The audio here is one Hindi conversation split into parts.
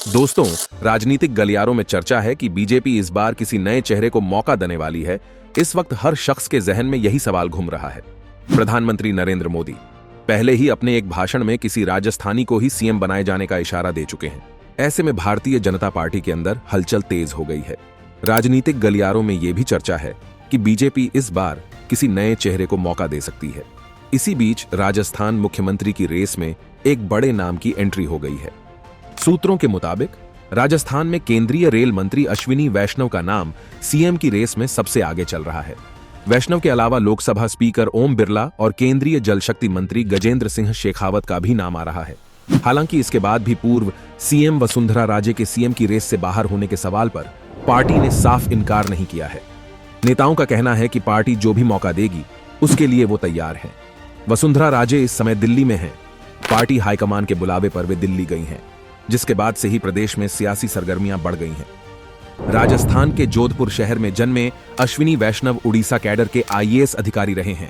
दोस्तों, राजनीतिक गलियारों में चर्चा है कि बीजेपी इस बार किसी नए चेहरे को मौका देने वाली है। इस वक्त हर शख्स के जहन में यही सवाल घूम रहा है। प्रधानमंत्री नरेंद्र मोदी पहले ही अपने एक भाषण में किसी राजस्थानी को ही सीएम बनाए जाने का इशारा दे चुके हैं। ऐसे में भारतीय जनता पार्टी के अंदर हलचल तेज हो गई है। राजनीतिक गलियारों में यह भी चर्चा है कि बीजेपी इस बार किसी नए चेहरे को मौका दे सकती है। इसी बीच राजस्थान मुख्यमंत्री की रेस में एक बड़े नाम की एंट्री हो गई है। सूत्रों के मुताबिक राजस्थान में केंद्रीय रेल मंत्री अश्विनी वैष्णव का नाम सीएम की रेस में सबसे आगे चल रहा है। वैष्णव के अलावा लोकसभा स्पीकर ओम बिरला और केंद्रीय जल शक्ति मंत्री गजेंद्र सिंह शेखावत का भी नाम आ रहा है। हालांकि इसके बाद भी पूर्व सीएम वसुंधरा राजे के सीएम की रेस से बाहर होने के सवाल पर पार्टी ने साफ इनकार नहीं किया है। नेताओं का कहना है कि पार्टी जो भी मौका देगी उसके लिए वो तैयार है। वसुंधरा राजे इस समय दिल्ली में हैं। पार्टी हाईकमान के बुलावे पर वे दिल्ली गई हैं, जिसके बाद से ही प्रदेश में सियासी सरगर्मियां बढ़ गई हैं। राजस्थान के जोधपुर शहर में जन्मे अश्विनी वैष्णव उड़ीसा कैडर के आईएएस अधिकारी रहे हैं।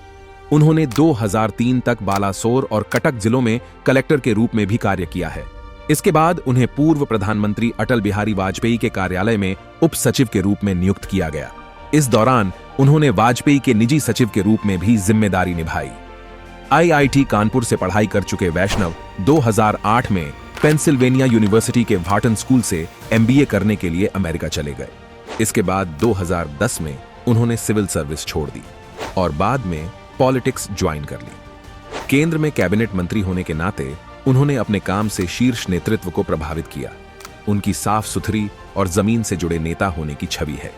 उन्होंने 2003 तक बालासोर और कटक जिलों में कलेक्टर के रूप में भी कार्य किया है। इसके बाद उन्हें पूर्व प्रधानमंत्री अटल बिहारी वाजपेयी के कार्यालय में उप सचिव के रूप में नियुक्त किया गया। इस दौरान उन्होंने वाजपेयी के निजी सचिव के रूप में भी जिम्मेदारी निभाई। आईआईटी कानपुर से पढ़ाई कर चुके वैष्णव 2008 में पेंसिल्वेनिया यूनिवर्सिटी के व्हार्टन स्कूल से एमबीए करने के लिए अमेरिका चले गए। इसके बाद 2010 में उन्होंने सिविल सर्विस छोड़ दी और बाद में पॉलिटिक्स ज्वाइन कर ली। केंद्र में कैबिनेट मंत्री होने के नाते उन्होंने अपने काम से शीर्ष नेतृत्व को प्रभावित किया। उनकी साफ सुथरी और जमीन से जुड़े नेता होने की छवि है।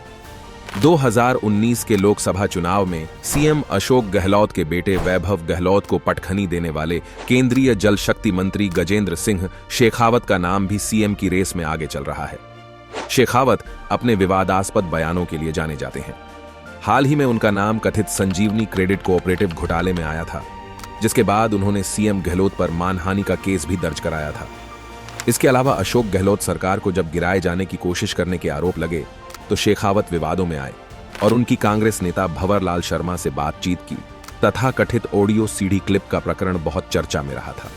2019 के लोकसभा चुनाव में सीएम अशोक गहलोत के बेटे वैभव गहलोत को पटखनी देने वाले केंद्रीय जल शक्ति मंत्री गजेंद्र सिंह शेखावत का नाम भी सीएम की रेस में आगे चल रहा है। शेखावत अपने विवादास्पद बयानों के लिए जाने जाते हैं। हाल ही में उनका नाम कथित संजीवनी क्रेडिट कोऑपरेटिव घोटाले में आया था, जिसके बाद उन्होंने सीएम गहलोत पर मानहानि का केस भी दर्ज कराया था। इसके अलावा अशोक गहलोत सरकार को जब गिराए जाने की कोशिश करने के आरोप लगे तो शेखावत विवादों में आए और उनकी कांग्रेस नेता भंवरलाल शर्मा से बातचीत की तथा कथित ऑडियो सीडी क्लिप का प्रकरण बहुत चर्चा में रहा था।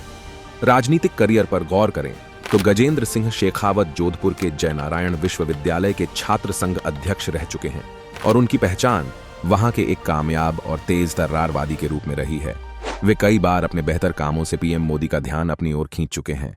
राजनीतिक करियर पर गौर करें तो गजेंद्र सिंह शेखावत जोधपुर के जयनारायण विश्वविद्यालय के छात्र संघ अध्यक्ष रह चुके हैं और उनकी पहचान वहां के एक कामयाब और तेज तर्रारवादी के रूप में रही है। वे कई बार अपने बेहतर कामों से पीएम मोदी का ध्यान अपनी ओर खींच चुके हैं।